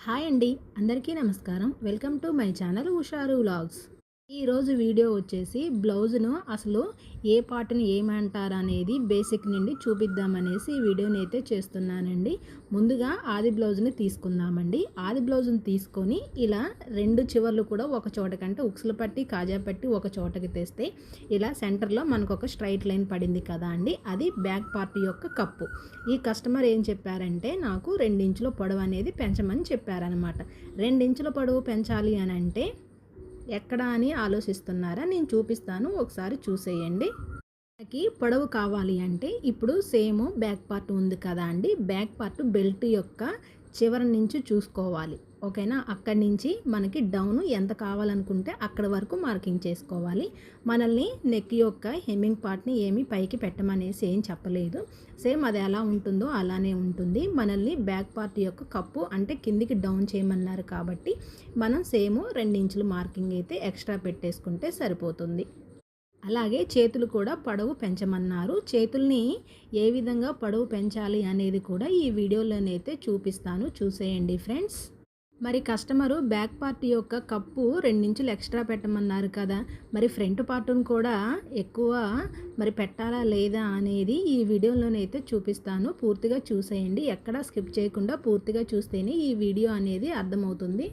Hi అండి, అందరికీ నమస్కారం. వెల్కమ్ టు మై ఛానల్ హుషారు వ్లాగ్స్. ఈరోజు వీడియో వచ్చేసి బ్లౌజ్ను అసలు ఏ పార్ట్ని ఏమంటారు అనేది బేసిక్ నుండి చూపిద్దామనేసి ఈ వీడియోని అయితే చేస్తున్నానండి. ముందుగా ఆది బ్లౌజ్ని తీసుకుందామండి. ఆది బ్లౌజ్ని తీసుకొని ఇలా రెండు చివర్లు కూడా ఒక చోట కంటే ఉక్సులు పట్టి కాజా పట్టి ఒక చోటకి తెస్తే ఇలా సెంటర్లో మనకు ఒక స్ట్రైట్ లైన్ పడింది కదా అండి, అది బ్యాక్ పార్ట్ యొక్క కప్పు. ఈ కస్టమర్ ఏం చెప్పారంటే నాకు 2 ఇంచుల పొడవు అనేది పెంచమని చెప్పారనమాట. 2 ఇంచుల పొడవు పెంచాలి అని అంటే ఎక్కడ అని ఆలోచిస్తున్నారా? నేను చూపిస్తాను, ఒకసారి చూసేయండి. మనకి పొడవు కావాలి అంటే ఇప్పుడు సేమ్ బ్యాక్ పార్ట్ ఉంది కదా అండి, బ్యాక్ పార్ట్ బెల్ట్ యొక్క చివరి నుంచి చూసుకోవాలి. ఓకేనా? అక్కడి నుంచి మనకి డౌన్ ఎంత కావాలనుకుంటే అక్కడ వరకు మార్కింగ్ చేసుకోవాలి. మనల్ని నెక్ యొక్క హెమ్మింగ్ పార్ట్ని ఏమీ పైకి పెట్టమనేసి ఏం చెప్పలేదు. సేమ్ అది ఎలా ఉంటుందో అలానే ఉంటుంది. మనల్ని బ్యాక్ పార్ట్ యొక్క కప్పు అంటే కిందికి డౌన్ చేయమన్నారు కాబట్టి మనం సేమ్ 2 ఇంచులు మార్కింగ్ అయితే ఎక్స్ట్రా పెట్టేసుకుంటే సరిపోతుంది. అలాగే చేతులు కూడా పొడవు పెంచమన్నారు. చేతుల్ని ఏ విధంగా పొడవు పెంచాలి అనేది కూడా ఈ వీడియోలోనైతే చూపిస్తాను, చూసేయండి ఫ్రెండ్స్. మరి కస్టమరు బ్యాక్ పార్ట్ యొక్క కప్పు 2 ఇంచులు ఎక్స్ట్రా పెట్టమన్నారు కదా, మరి ఫ్రంట్ పార్ట్ను కూడా ఎక్కువ మరి పెట్టాలా లేదా అనేది ఈ వీడియోలోనైతే చూపిస్తాను. పూర్తిగా చూసేయండి, ఎక్కడా స్కిప్ చేయకుండా పూర్తిగా చూస్తేనే ఈ వీడియో అనేది అర్థమవుతుంది.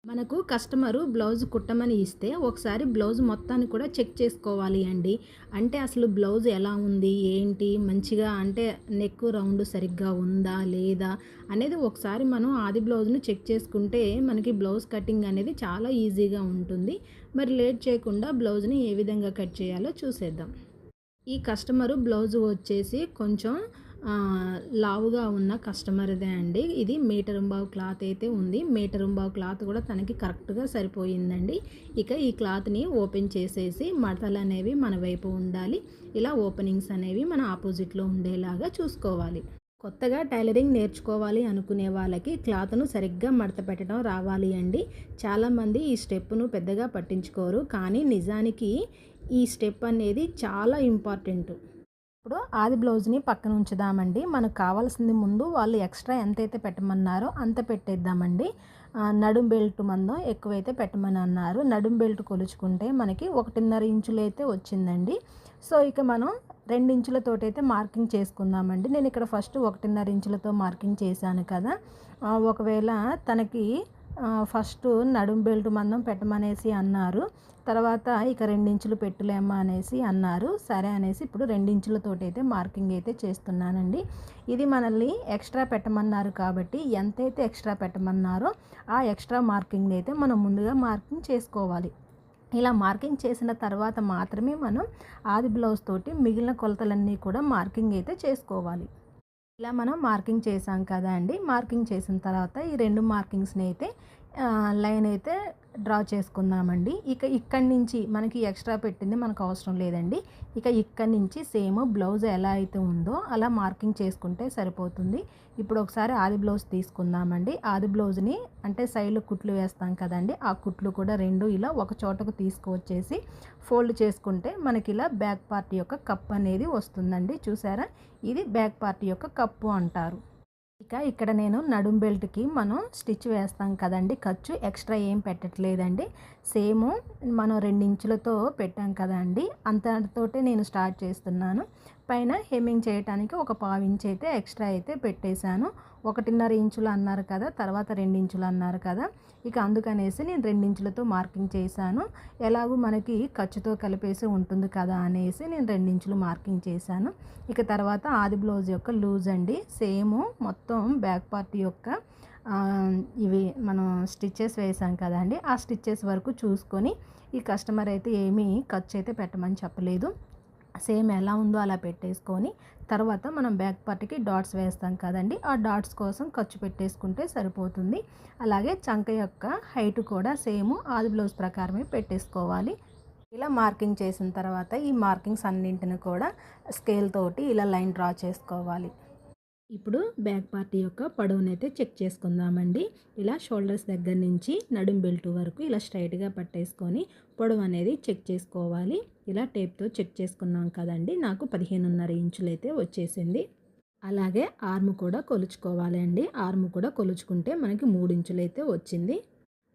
మనకు కస్టమరు బ్లౌజ్ కుట్టమని ఇస్తే ఒకసారి బ్లౌజ్ మొత్తాన్ని కూడా చెక్ చేసుకోవాలి అండి. అంటే అసలు బ్లౌజ్ ఎలా ఉంది, ఏంటి, మంచిగా అంటే నెక్ రౌండ్ సరిగ్గా ఉందా లేదా అనేది ఒకసారి మనం ఆది బ్లౌజ్ను చెక్ చేసుకుంటే మనకి బ్లౌజ్ కటింగ్ అనేది చాలా ఈజీగా ఉంటుంది. మరి లేట్ చేయకుండా బ్లౌజ్ని ఏ విధంగా కట్ చేయాలో చూసేద్దాం. ఈ కస్టమరు బ్లౌజ్ వచ్చేసి కొంచెం లావుగా ఉన్న కస్టమర్దే అండి. ఇది మీటరుంబావు క్లాత్ అయితే ఉంది. మీటరుంబావు క్లాత్ కూడా తనకి కరెక్ట్గా సరిపోయిందండి. ఇక ఈ క్లాత్ని ఓపెన్ చేసేసి మడతలు అనేవి మన వైపు ఉండాలి. ఇలా ఓపెనింగ్స్ అనేవి మన ఆపోజిట్లో ఉండేలాగా చూసుకోవాలి. కొత్తగా టైలరింగ్ నేర్చుకోవాలి అనుకునే వాళ్ళకి క్లాత్ను సరిగ్గా మడత పెట్టడం రావాలి అండి. చాలామంది ఈ స్టెప్ను పెద్దగా పట్టించుకోరు, కానీ నిజానికి ఈ స్టెప్ అనేది చాలా ఇంపార్టెంట్. ఇప్పుడు ఆది బ్లౌజ్ని పక్కన ఉంచుదామండి. మనకు కావాల్సింది ముందు వాళ్ళు ఎక్స్ట్రా ఎంతైతే పెట్టమన్నారో అంత పెట్టేద్దామండి. నడుం బెల్ట్ మందం ఎక్కువైతే పెట్టమని అన్నారు. నడుం బెల్ట్ కొలుచుకుంటే మనకి 1.5 ఇంచులు అయితే వచ్చిందండి. సో ఇక మనం 2 ఇంచులతోటైతే మార్కింగ్ చేసుకుందామండి. నేను ఇక్కడ ఫస్ట్ 1.5 ఇంచులతో మార్కింగ్ చేశాను కదా. ఒకవేళ తనకి ఫస్ట్ నడుం బెల్ట్ మందం పెట్టమనేసి అన్నారు. తర్వాత ఇక 2 ఇంచులు పెట్టులేమ్మా అనేసి అన్నారు. సరే అనేసి ఇప్పుడు 2 ఇంచులతోటైతే మార్కింగ్ అయితే చేస్తున్నానండి. ఇది మనల్ని ఎక్స్ట్రా పెట్టమన్నారు కాబట్టి ఎంతైతే ఎక్స్ట్రా పెట్టమన్నారో ఆ ఎక్స్ట్రా మార్కింగ్ని అయితే మనం ముందుగా మార్కింగ్ చేసుకోవాలి. ఇలా మార్కింగ్ చేసిన తర్వాత మాత్రమే మనం ఆది బ్లౌజ్ తోటి మిగిలిన కొలతలన్నీ కూడా మార్కింగ్ అయితే చేసుకోవాలి. ఇలా మనం మార్కింగ్ చేసాం కదా అండి. మార్కింగ్ చేసిన తర్వాత ఈ 2 మార్కింగ్స్ని అయితే లైన్ అయితే డ్రా చేసుకుందామండి. ఇక ఇక్కడి నుంచి మనకి ఎక్స్ట్రా పెట్టింది మనకు అవసరం లేదండి. ఇక ఇక్కడి నుంచి సేమ్ బ్లౌజ్ ఎలా అయితే ఉందో అలా మార్కింగ్ చేసుకుంటే సరిపోతుంది. ఇప్పుడు ఒకసారి ఆది బ్లౌజ్ తీసుకుందామండి. ఆది బ్లౌజ్ని అంటే సైడ్లో కుట్లు వేస్తాం కదండి, ఆ కుట్లు కూడా 2 ఇలా ఒక చోటకు తీసుకువచ్చేసి ఫోల్డ్ చేసుకుంటే మనకి ఇలా బ్యాక్ పార్ట్ యొక్క కప్ అనేది వస్తుందండి. చూసారా, ఇది బ్యాక్ పార్ట్ యొక్క కప్పు అంటారు. ఇక ఇక్కడ నేను నడుం బెల్ట్కి మనం స్టిచ్ వేస్తాం కదండి, ఖర్చు ఎక్స్ట్రా ఏం పెట్టట్లేదండి. సేమ్ మనం 2 ఇంచులతో పెట్టాం కదండి, అంతతోటే నేను స్టార్ట్ చేస్తున్నాను. పైన హెమ్మింగ్ చేయడానికి ఒక 1/4 ఇంచ్ అయితే ఎక్స్ట్రా అయితే పెట్టేశాను. 1.5 ఇంచులు అన్నారు కదా, తర్వాత 2 ఇంచులు అన్నారు కదా, ఇక అందుకనేసి నేను 2 ఇంచులతో మార్కింగ్ చేశాను. ఎలాగూ మనకి ఖర్చుతో కలిపేసి ఉంటుంది కదా అనేసి నేను 2 ఇంచులు మార్కింగ్ చేశాను. ఇక తర్వాత ఆది బ్లౌజ్ యొక్క లూజ్ అండి, సేమ్ మొత్తం బ్యాక్ పార్ట్ యొక్క ఇవి మనం స్టిచ్చెస్ వేసాం కదండి, ఆ స్టిచ్చెస్ వరకు చూసుకొని ఈ కస్టమర్ అయితే ఏమీ ఖర్చు అయితే పెట్టమని చెప్పలేదు. సేమ్ ఎలా ఉందో అలా పెట్టేసుకొని తర్వాత మనం బ్యాక్ పార్ట్కి డాట్స్ వేస్తాం కదండి, ఆ డాట్స్ కోసం ఖర్చు పెట్టేసుకుంటే సరిపోతుంది. అలాగే చంక యొక్క హైట్ కూడా సేమ్ ఆది బ్లౌజ్ ప్రకారమే పెట్టేసుకోవాలి. ఇలా మార్కింగ్ చేసిన తర్వాత ఈ మార్కింగ్స్ అన్నింటిని కూడా స్కేల్ తోటి ఇలా లైన్ డ్రా చేసుకోవాలి. ఇప్పుడు బ్యాక్ పార్ట్ యొక్క పొడవునైతే చెక్ చేసుకుందామండి. ఇలా షోల్డర్స్ దగ్గర నుంచి నడుం బెల్ట్ వరకు ఇలా స్ట్రైట్గా పట్టేసుకొని పొడవు అనేది చెక్ చేసుకోవాలి. ఇలా టేప్తో చెక్ చేసుకున్నాం కదండి, నాకు 15.5 ఇంచులు అయితే వచ్చేసింది. అలాగే ఆర్మ్ కూడా కొలుచుకోవాలి అండి. ఆర్మ్ కూడా కొలుచుకుంటే మనకి 3 ఇంచులైతే వచ్చింది.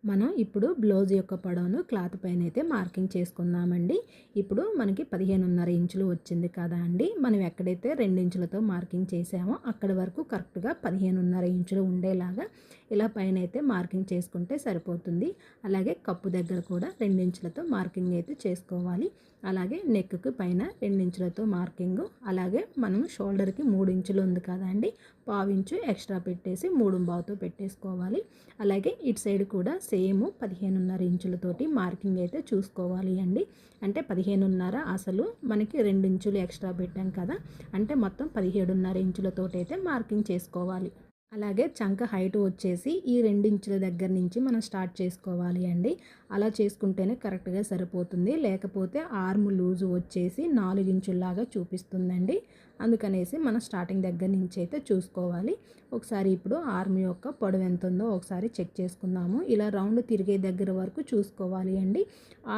మనం ఇప్పుడు బ్లౌజ్ యొక్క పొడవును క్లాత్ పైన అయితే మార్కింగ్ చేసుకుందామండి. ఇప్పుడు మనకి 15.5 ఇంచులు వచ్చింది కదా అండి. మనం ఎక్కడైతే 2 ఇంచులతో మార్కింగ్ చేసామో అక్కడి వరకు కరెక్ట్గా 15.5 ఇంచులు ఉండేలాగా ఇలా పైన అయితే మార్కింగ్ చేసుకుంటే సరిపోతుంది. అలాగే కప్పు దగ్గర కూడా 2 ఇంచులతో మార్కింగ్ అయితే చేసుకోవాలి. అలాగే నెక్కి పైన 2 ఇంచులతో మార్కింగ్, అలాగే మనం షోల్డర్కి 3 ఇంచులు ఉంది కదా అండి, పావు ఇంచు ఎక్స్ట్రా పెట్టేసి 3.5తో పెట్టేసుకోవాలి. అలాగే ఇటు సైడ్ కూడా సేమ్ 15.5 ఇంచులతోటి మార్కింగ్ అయితే చూసుకోవాలి అండి. అంటే 15.5 అసలు మనకి 2 ఇంచులు ఎక్స్ట్రా పెట్టాం కదా, అంటే మొత్తం 17.5 ఇంచులతోటి అయితే మార్కింగ్ చేసుకోవాలి. అలాగే చంక హైట్ వచ్చేసి ఈ 2 ఇంచుల దగ్గర నుంచి మనం స్టార్ట్ చేసుకోవాలి అండి. అలా చేసుకుంటేనే కరెక్ట్గా సరిపోతుంది. లేకపోతే ఆర్మ్ లూజు వచ్చేసి 4 ఇంచుల్లాగా చూపిస్తుందండి. అందుకనేసి మనం స్టార్టింగ్ దగ్గర నుంచి అయితే చూసుకోవాలి. ఒకసారి ఇప్పుడు ఆర్మ్ యొక్క పొడవు ఎంత ఉందో ఒకసారి చెక్ చేసుకుందాము. ఇలా రౌండ్ తిరిగే దగ్గర వరకు చూసుకోవాలి అండి.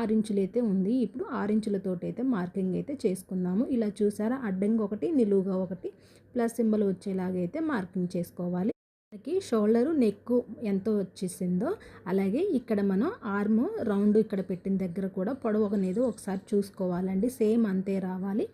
6 ఇంచులు అయితే ఉంది. ఇప్పుడు 6 ఇంచులతోటి అయితే మార్కింగ్ అయితే చేసుకుందాము. ఇలా చూసారా, అడ్డంగా ఒకటి, నిలువుగా ఒకటి, ప్లస్ సింబల్ వచ్చేలాగైతే మార్కింగ్ చేసుకోవాలి. మనకి షోల్డరు నెక్కు ఎంత వచ్చేసిందో అలాగే ఇక్కడ మనం ఆర్మ్ రౌండ్ ఇక్కడ పెట్టిన దగ్గర కూడా పొడవు అనేది ఒకసారి చూసుకోవాలండి. సేమ్ అంతే రావాలి.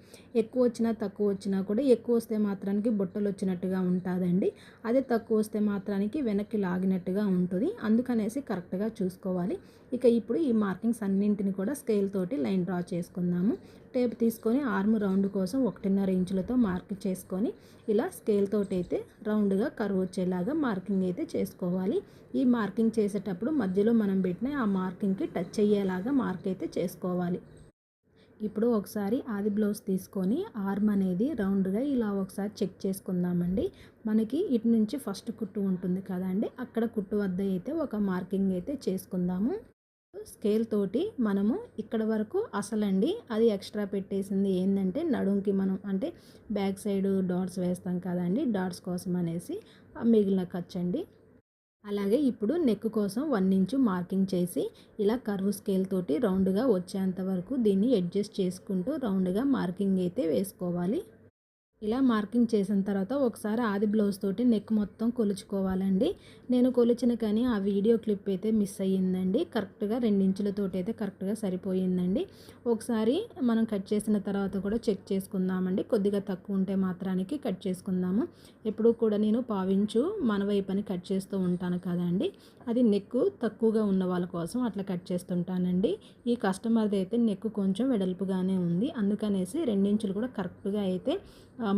ఎక్కువ వచ్చినా తక్కువ వచ్చినా కూడా ఎక్కువ వస్తే మాత్రానికి బుట్టలు వచ్చినట్టుగా ఉంటుందండి. అదే తక్కువ వస్తే మాత్రానికి వెనక్కి లాగినట్టుగా ఉంటుంది. అందుకనేసి కరెక్ట్గా చూసుకోవాలి. ఇక ఇప్పుడు ఈ మార్కింగ్స్ అన్నింటిని కూడా స్కేల్ తోటి లైన్ డ్రా చేసుకుందాము. టేప్ తీసుకొని ఆర్మ్ రౌండ్ కోసం 1.5 ఇంచులతో మార్క్ చేసుకొని ఇలా స్కేల్ తోటి అయితే రౌండ్గా కర్వ్ వచ్చేలాగా మార్కింగ్ అయితే చేసుకోవాలి. ఈ మార్కింగ్ చేసేటప్పుడు మధ్యలో మనం పెట్టిన ఆ మార్కింగ్కి టచ్ అయ్యేలాగా మార్క్ అయితే చేసుకోవాలి. ఇప్పుడు ఒకసారి ఆది బ్లౌజ్ తీసుకొని ఆర్మ్ అనేది రౌండ్గా ఇలా ఒకసారి చెక్ చేసుకుందామండి. మనకి ఇటు నుంచి ఫస్ట్ కుట్టు ఉంటుంది కదండి, అక్కడ కుట్టు వద్ద అయితే ఒక మార్కింగ్ అయితే చేసుకుందాము. స్కేల్ తోటి మనము ఇక్కడ వరకు అసలండి అది ఎక్స్ట్రా పెట్టేసింది ఏంటంటే నడుంకి మనం అంటే బ్యాక్ సైడ్ డాట్స్ వేస్తాం కదండి, డాట్స్ కోసం అనేసి మిగిలిన ఖర్చు అండి. అలాగే ఇప్పుడు నెక్ కోసం 1 ఇంచు మార్కింగ్ చేసి ఇలా కర్వ్ స్కేల్ తోటి రౌండ్గా వచ్చేంత వరకు దీన్ని అడ్జస్ట్ చేసుకుంటూ రౌండ్గా మార్కింగ్ అయితే వేసుకోవాలి. ఇలా మార్కింగ్ చేసిన తర్వాత ఒకసారి ఆది బ్లౌజ్ తోటి నెక్ మొత్తం కొలుచుకోవాలండి. నేను కొలిచిన కానీ ఆ వీడియో క్లిప్ అయితే మిస్ అయ్యిందండి. కరెక్ట్గా 2 ఇంచులతోటి అయితే కరెక్ట్గా సరిపోయిందండి. ఒకసారి మనం కట్ చేసిన తర్వాత కూడా చెక్ చేసుకుందామండి. కొద్దిగా తక్కువ ఉంటే మాత్రానికి కట్ చేసుకుందాము. ఎప్పుడు కూడా నేను పావించు మన వైపుని కట్ చేస్తూ ఉంటాను కదండి, అది నెక్ తక్కువగా ఉన్న వాళ్ళ కోసం అట్లా కట్ చేస్తుంటానండి. ఈ కస్టమర్ది అయితే నెక్ కొంచెం వెడల్పుగానే ఉంది, అందుకనేసి 2 ఇంచులు కూడా కరెక్ట్గా అయితే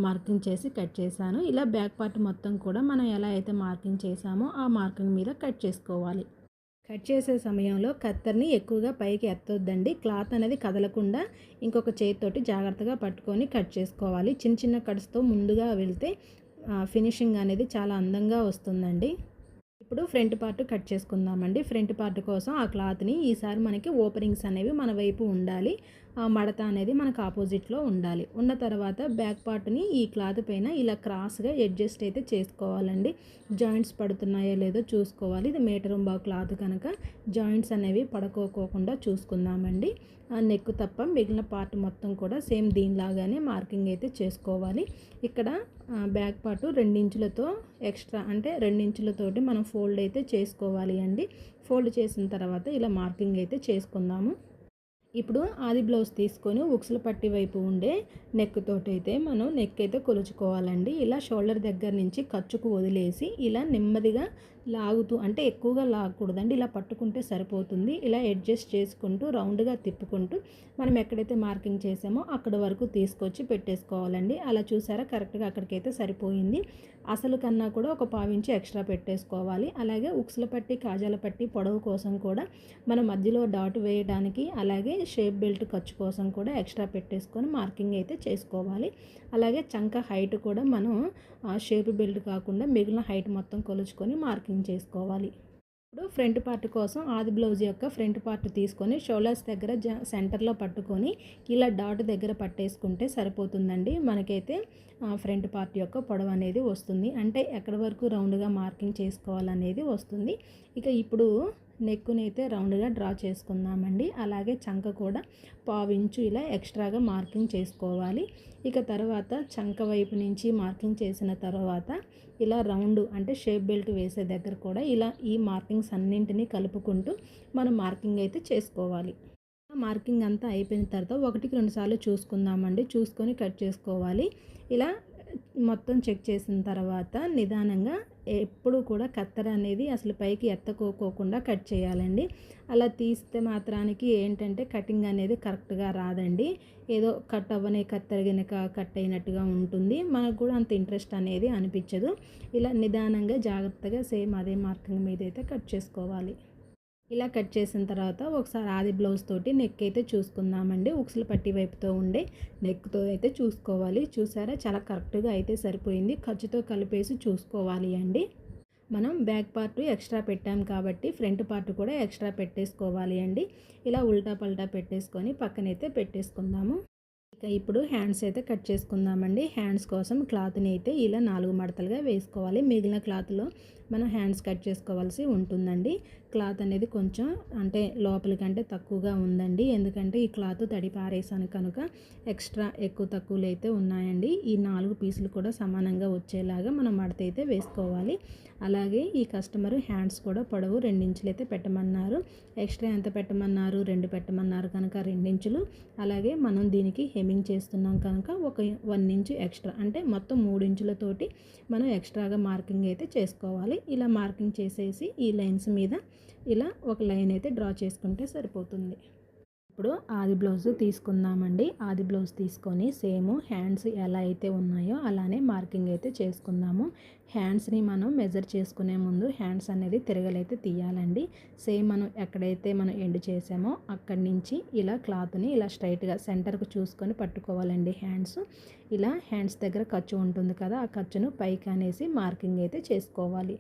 మార్కింగ్ చేసి కట్ చేశాను. ఇలా బ్యాక్ పార్ట్ మొత్తం కూడా మనం ఎలా అయితే మార్కింగ్ చేసామో ఆ మార్కింగ్ మీద కట్ చేసుకోవాలి. కట్ చేసే సమయంలో కత్తెరని ఎక్కువగా పైకి ఎత్తొద్దండి. క్లాత్ అనేది కదలకుండా ఇంకొక చేతితోటి జాగ్రత్తగా పట్టుకొని కట్ చేసుకోవాలి. చిన్న చిన్న కట్స్తో ముందుగా వెళ్తే ఫినిషింగ్ అనేది చాలా అందంగా వస్తుందండి. ఇప్పుడు ఫ్రంట్ పార్ట్ కట్ చేసుకుందామండి. ఫ్రంట్ పార్ట్ కోసం ఆ క్లాత్ని ఈసారి మనకి ఓపెనింగ్స్ అనేవి మన వైపు ఉండాలి. మడత అనేది మనకు ఆపోజిట్లో ఉండాలి. ఉన్న తర్వాత బ్యాక్ పార్ట్ని ఈ క్లాత్ పైన ఇలా క్రాస్గా అడ్జస్ట్ అయితే చేసుకోవాలండి. జాయింట్స్ పడుతున్నాయో లేదో చూసుకోవాలి. ఇది మీటర్ బాగు క్లాత్ కనుక జాయింట్స్ అనేవి పడుకోకుండా చూసుకుందామండి. నెక్ తప్ప మిగిలిన పార్ట్ మొత్తం కూడా సేమ్ దీనిలాగానే మార్కింగ్ అయితే చేసుకోవాలి. ఇక్కడ బ్యాక్ పార్ట్ 2 ఇంచులతో ఎక్స్ట్రా అంటే 2 ఇంచులతోటి మనం ఫోల్డ్ అయితే చేసుకోవాలి అండి. ఫోల్డ్ చేసిన తర్వాత ఇలా మార్కింగ్ అయితే చేసుకుందాము. ఇప్పుడు ఆది బ్లౌజ్ తీసుకొని ఉక్సుల పట్టి వైపు ఉండే నెక్ తోటి అయితే మనం నెక్ అయితే కొలుచుకోవాలండి. ఇలా షోల్డర్ దగ్గర నుంచి ఖర్చుకు వదిలేసి ఇలా నెమ్మదిగా లాగుతూ, అంటే ఎక్కువగా లాగకూడదండి, ఇలా పట్టుకుంటే సరిపోతుంది. ఇలా అడ్జస్ట్ చేసుకుంటూ రౌండ్గా తిప్పుకుంటూ మనం ఎక్కడైతే మార్కింగ్ చేసామో అక్కడ వరకు తీసుకొచ్చి పెట్టేసుకోవాలండి. అలా చూసారా, కరెక్ట్గా అక్కడికైతే సరిపోయింది. అసలు కన్నా కూడా ఒక పావించి ఎక్స్ట్రా పెట్టేసుకోవాలి. అలాగే ఉక్సుల పట్టి కాజాల పట్టి పొడవు కోసం కూడా మనం మధ్యలో డాట్ వేయడానికి అలాగే షేప్ బెల్ట్ ఖర్చు కోసం కూడా ఎక్స్ట్రా పెట్టేసుకొని మార్కింగ్ అయితే చేసుకోవాలి. అలాగే చంక హైట్ కూడా మనం షేప్ బెల్ట్ కాకుండా మిగిలిన హైట్ మొత్తం కొలుచుకొని మార్కింగ్ చేసుకోవాలి. ఇప్పుడు ఫ్రంట్ పార్ట్ కోసం ఆది బ్లౌజ్ యొక్క ఫ్రంట్ పార్ట్ తీసుకొని షోల్డర్స్ దగ్గర సెంటర్లో పట్టుకొని ఇలా డాట్ దగ్గర పట్టేసుకుంటే సరిపోతుందండి. మనకైతే ఫ్రంట్ పార్ట్ యొక్క పొడవు అనేది వస్తుంది, అంటే ఎక్కడి వరకు రౌండ్గా మార్కింగ్ చేసుకోవాలనేది వస్తుంది. ఇక ఇప్పుడు నెక్కునైతే రౌండ్గా డ్రా చేసుకుందామండి. అలాగే చంక కూడా పావించు ఇలా ఎక్స్ట్రాగా మార్కింగ్ చేసుకోవాలి. ఇక తర్వాత చంక వైపు నుంచి మార్కింగ్ చేసిన తర్వాత ఇలా రౌండ్ అంటే షేప్ బెల్ట్ వేసే దగ్గర కూడా ఇలా ఈ మార్కింగ్స్ అన్నింటినీ కలుపుకుంటూ మనం మార్కింగ్ అయితే చేసుకోవాలి. మార్కింగ్ అంతా అయిపోయిన తర్వాత 1కి 2 సార్లు చూసుకుందామండి. చూసుకొని కట్ చేసుకోవాలి. ఇలా మొత్తం చెక్ చేసిన తర్వాత నిదానంగా ఎప్పుడు కూడా కత్తెర అనేది అసలు పైకి ఎత్తకోకుండా కట్ చేయాలండి. అలా తీస్తే మాత్రానికి ఏంటంటే కటింగ్ అనేది కరెక్ట్గా రాదండి. ఏదో కట్ అవ్వని కత్తెర గనుక కట్ అయినట్టుగా ఉంటుంది. మనకు కూడా అంత ఇంట్రెస్ట్ అనేది అనిపించదు. ఇలా నిదానంగా జాగ్రత్తగా సేమ్ అదే మార్కింగ్ మీద అయితే కట్ చేసుకోవాలి. ఇలా కట్ చేసిన తర్వాత ఒకసారి ఆది బ్లౌజ్ తోటి నెక్ అయితే చూసుకుందామండి. ఉక్సుల పట్టి వైపుతో ఉండే నెక్తో అయితే చూసుకోవాలి. చూసారా చాలా కరెక్ట్గా అయితే సరిపోయింది. ఖర్చుతో కలిపేసి చూసుకోవాలి అండి. మనం బ్యాక్ పార్ట్ ఎక్స్ట్రా పెట్టాం కాబట్టి ఫ్రంట్ పార్ట్ కూడా ఎక్స్ట్రా పెట్టేసుకోవాలి అండి. ఇలా ఉల్టా పల్టా పెట్టేసుకొని పక్కనైతే పెట్టేసుకుందాము. ఇక ఇప్పుడు హ్యాండ్స్ అయితే కట్ చేసుకుందామండి. హ్యాండ్స్ కోసం క్లాత్ని అయితే ఇలా 4 మడతలుగా వేసుకోవాలి. మిగిలిన క్లాత్లో మనం హ్యాండ్స్ కట్ చేసుకోవాల్సి ఉంటుందండి. క్లాత్ అనేది కొంచెం అంటే లోపలికంటే తక్కువగా ఉందండి. ఎందుకంటే ఈ క్లాత్ తడి పారేసాను కనుక ఎక్స్ట్రా ఎక్కువ తక్కువలు అయితే ఉన్నాయండి. ఈ 4 పీసులు కూడా సమానంగా వచ్చేలాగా మనం మడత అయితే వేసుకోవాలి. అలాగే ఈ కస్టమర్ హ్యాండ్స్ కూడా పొడవు 2 ఇంచులు అయితే పెట్టమన్నారు. ఎక్స్ట్రా ఎంత పెట్టమన్నారు? 2 పెట్టమన్నారు కనుక 2 ఇంచులు. అలాగే మనం దీనికి హెమ్మింగ్ చేస్తున్నాం కనుక ఒక 1 ఇంచు ఎక్స్ట్రా అంటే మొత్తం 3 ఇంచులతోటి మనం ఎక్స్ట్రాగా మార్కింగ్ అయితే చేసుకోవాలి. ఇలా మార్కింగ్ చేసేసి ఈ లైన్స్ మీద ఇలా ఒక లైన్ అయితే డ్రా చేసుకుంటే సరిపోతుంది. ఇప్పుడు ఆది బ్లౌజ్ తీసుకుందామండి. ఆది బ్లౌజ్ తీసుకొని సేమ్ హ్యాండ్స్ ఎలా అయితే ఉన్నాయో అలానే మార్కింగ్ అయితే చేసుకుందాము. హ్యాండ్స్ని మనం మెజర్ చేసుకునే ముందు హ్యాండ్స్ అనేది తిరగలైతే తీయాలండి. సేమ్ మనం ఎక్కడైతే మనం ఎండ్ చేసామో అక్కడి నుంచి ఇలా క్లాత్ని ఇలా స్ట్రైట్గా సెంటర్కు చూసుకొని పట్టుకోవాలండి. హ్యాండ్స్ ఇలా హ్యాండ్స్ దగ్గర ఖర్చు ఉంటుంది కదా, ఆ ఖర్చును పైకి అనేసి మార్కింగ్ అయితే చేసుకోవాలి.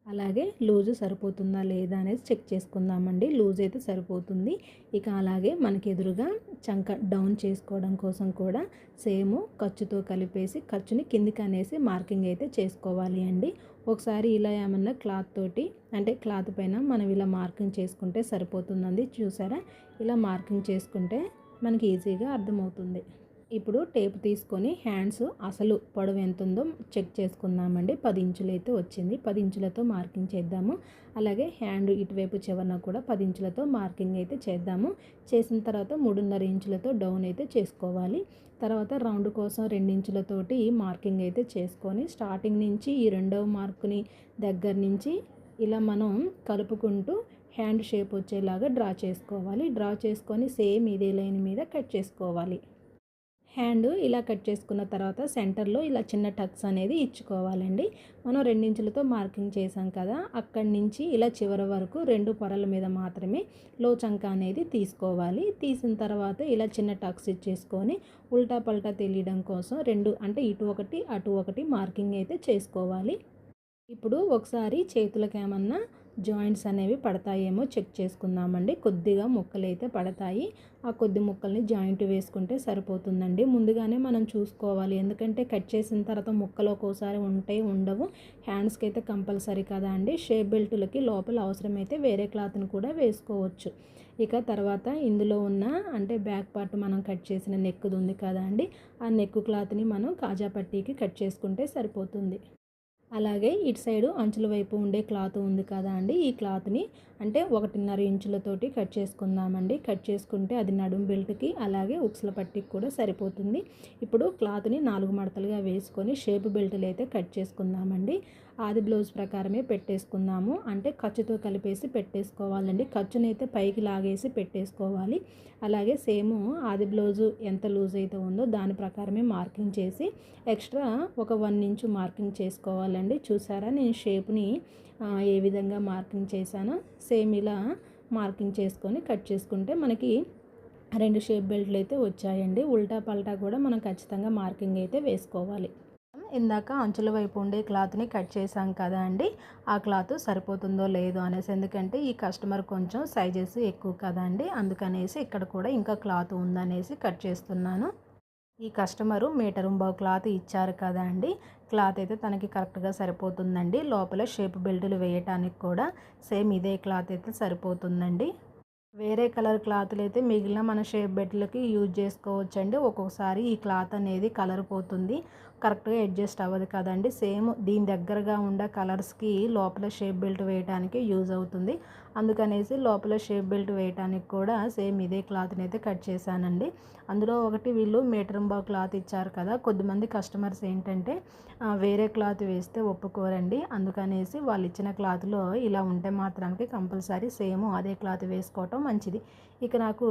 అలాగే లూజు సరిపోతుందా లేదా అనేది చెక్ చేసుకుందామండి. లూజ్ అయితే సరిపోతుంది. ఇక అలాగే మనకి ఎదురుగా చంక డౌన్ చేసుకోవడం కోసం కూడా సేమ్ ఖర్చుతో కలిపేసి ఖర్చుని కిందికి అనేసి మార్కింగ్ అయితే చేసుకోవాలి అండి. ఒకసారి ఇలా ఏమన్నా క్లాత్ తోటి అంటే క్లాత్ పైన మనం ఇలా మార్కింగ్ చేసుకుంటే సరిపోతుందండి. చూసారా, ఇలా మార్కింగ్ చేసుకుంటే మనకి ఈజీగా అర్థమవుతుంది. ఇప్పుడు టేప్ తీసుకొని హ్యాండ్స్ అసలు పొడవు ఎంత ఉందో చెక్ చేసుకుందామండి. 10 ఇంచులు అయితే వచ్చింది. 10 ఇంచులతో మార్కింగ్ చేద్దాము. అలాగే హ్యాండ్ ఇటువైపు చివరన కూడా 10 ఇంచులతో మార్కింగ్ అయితే చేద్దాము. చేసిన తర్వాత 3.5 ఇంచులతో డౌన్ అయితే చేసుకోవాలి. తర్వాత రౌండ్ కోసం 2 ఇంచులతోటి మార్కింగ్ అయితే చేసుకొని స్టార్టింగ్ నుంచి ఈ రెండవ మార్కుని దగ్గర నుంచి ఇలా మనం కలుపుకుంటూ హ్యాండ్ షేప్ వచ్చేలాగా డ్రా చేసుకోవాలి. డ్రా చేసుకొని సేమ్ ఇదే లైన్ మీద కట్ చేసుకోవాలి. హ్యాండ్ ఇలా కట్ చేసుకున్న తర్వాత సెంటర్లో ఇలా చిన్న టక్స్ అనేది ఇచ్చుకోవాలండి. మనం 2 ఇంచులతో మార్కింగ్ చేసాం కదా, అక్కడి నుంచి ఇలా చివరి వరకు 2 పొరల మీద మాత్రమే లో చంక అనేది తీసుకోవాలి. తీసిన తర్వాత ఇలా చిన్న టక్స్ ఇచ్చేసుకొని ఉల్టా పల్టా తెలియడం కోసం 2 అంటే ఇటు ఒకటి అటు ఒకటి మార్కింగ్ అయితే చేసుకోవాలి. ఇప్పుడు ఒకసారి చేతులకు ఏమన్నా జాయింట్స్ అనేవి పడతాయేమో చెక్ చేసుకుందామండి. కొద్దిగా ముక్కలు అయితే పడతాయి. ఆ కొద్ది ముక్కల్ని జాయింట్ వేసుకుంటే సరిపోతుందండి. ముందుగానే మనం చూసుకోవాలి, ఎందుకంటే కట్ చేసిన తర్వాత ముక్కలు ఒక్కోసారి ఉంటాయి ఉండవు. హ్యాండ్స్కి అయితే కంపల్సరీ కదా అండి. షేప్ బెల్టులకి లోపల అవసరమైతే వేరే క్లాత్ని కూడా వేసుకోవచ్చు. ఇక తర్వాత ఇందులో ఉన్న అంటే బ్యాక్ పార్ట్ మనం కట్ చేసిన నెక్ది ఉంది కదా అండి, ఆ నెక్ క్లాత్ని మనం కాజా పట్టీకి కట్ చేసుకుంటే సరిపోతుంది. అలాగే ఇటు సైడు అంచుల వైపు ఉండే క్లాత్ ఉంది కదా అండి, ఈ క్లాత్ని అంటే 1.5 ఇంచులతోటి కట్ చేసుకుందామండి. కట్ చేసుకుంటే అది నడుం బెల్ట్కి అలాగే ఉక్సుల పట్టికి కూడా సరిపోతుంది. ఇప్పుడు క్లాత్ని 4 మడతలుగా వేసుకొని షేప్ బెల్ట్లు అయితే కట్ చేసుకుందామండి. ఆది బ్లౌజ్ ప్రకారమే పెట్టేసుకుందాము. అంటే ఖర్చుతో కలిపేసి పెట్టేసుకోవాలండి. ఖర్చునైతే పైకి లాగేసి పెట్టేసుకోవాలి. అలాగే సేమ్ ఆది బ్లౌజు ఎంత లూజ్ అయితే ఉందో దాని ప్రకారమే మార్కింగ్ చేసి ఎక్స్ట్రా ఒక 1 ఇంచు మార్కింగ్ చేసుకోవాలండి. చూసారా నేను షేప్ని ఏ విధంగా మార్కింగ్ చేశానో సేమ్ ఇలా మార్కింగ్ చేసుకొని కట్ చేసుకుంటే మనకి 2 షేప్ బెల్ట్లు అయితే వచ్చాయండి. ఉల్టా పల్టా కూడా మనం ఖచ్చితంగా మార్కింగ్ అయితే వేసుకోవాలి. ఇందాక అంచుల వైపు ఉండే క్లాత్ని కట్ చేసాం కదా అండి, ఆ క్లాత్ సరిపోతుందో లేదో అనేసి, ఎందుకంటే ఈ కస్టమర్ కొంచెం సైజెస్ ఎక్కువ కదా అండి, అందుకనేసి ఇక్కడ కూడా ఇంకా క్లాత్ ఉందనేసి కట్ చేస్తున్నాను. ఈ కస్టమరు 1.5 మీటర్ క్లాత్ ఇచ్చారు కదా అండి. క్లాత్ అయితే తనకి కరెక్ట్గా సరిపోతుందండి. లోపల షేప్ బెల్టులు వేయటానికి కూడా సేమ్ ఇదే క్లాత్ అయితే సరిపోతుందండి. వేరే కలర్ క్లాతులైతే మిగిలిన మన షేప్ బెల్ట్‌లకి యూజ్ చేసుకోవచ్చండి. ఒక్కొక్కసారి ఈ క్లాత్ అనేది కలర్ పోతుంది. కరెక్ట్‌గా అడ్జస్ట్ అవ్వదు కదండీ. సేమ్ దీని దగ్గరగా ఉండే కలర్స్‌కి లోపల షేప్ బెల్ట్ వేయటానికి యూజ్ అవుతుంది. అందుకనేసి లోపల షేప్ బెల్ట్ వేయటానికి కూడా సేమ్ ఇదే క్లాత్‌ని అయితే కట్ చేశానండి. అందులో ఒకటి వీళ్ళు మీటరంబావు క్లాత్ ఇచ్చారు కదా! కొద్దిమంది కస్టమర్స్ ఏంటంటే వేరే క్లాత్ వేస్తే ఒప్పుకోరండి. అందుకనేసి వాళ్ళు ఇచ్చిన క్లాత్‌లో ఇలా ఉంటే మాత్రానికి కంపల్సరీ సేమ్ అదే క్లాత్ వేసుకోవటం మంచిది. ఇక నాకు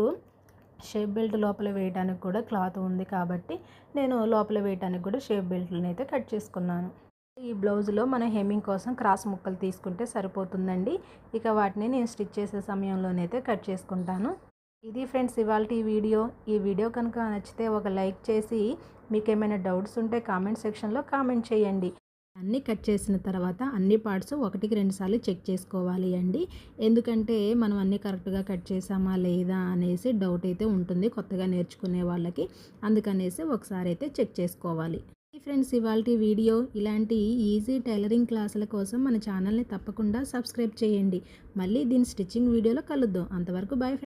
షేప్ బెల్ట్ లోపల వేయడానికి కూడా క్లాత్ ఉంది కాబట్టి నేను లోపల వేయటానికి కూడా షేప్ బెల్ట్‌లని అయితే కట్ చేసుకున్నాను. ఈ బ్లౌజ్‌లో మన హెమ్మింగ్ కోసం క్రాస్ ముక్కలు తీసుకుంటే సరిపోతుందండి. ఇక వాటిని నేను స్టిచ్ చేసే సమయంలోనైతే కట్ చేసుకుంటాను. ఇది ఫ్రెండ్స్ ఇవాల్టి వీడియో. ఈ వీడియో కనుక నచ్చితే ఒక లైక్ చేసి మీకేమైనా డౌట్స్ ఉంటే కామెంట్ సెక్షన్‌లో కామెంట్ చేయండి. అన్నీ కట్ చేసిన తర్వాత అన్ని పార్ట్స్ 1కి 2 సార్లు చెక్ చేసుకోవాలి అండి. ఎందుకంటే మనం అన్నీ కరెక్ట్‌గా కట్ చేసామా లేదా అనేసి డౌట్ అయితే ఉంటుంది కొత్తగా నేర్చుకునే వాళ్ళకి. అందుకనేసి ఒకసారి అయితే చెక్ చేసుకోవాలి. ఫ్రెండ్స్ ఇవాల్టి వీడియో. ఇలాంటి ఈజీ టైలరింగ్ క్లాసుల కోసం మన ఛానల్ని తప్పకుండా సబ్స్క్రైబ్ చేయండి. మళ్ళీ దీని స్టిచ్చింగ్ వీడియోలో కలుద్దాం. అంతవరకు బాయ్.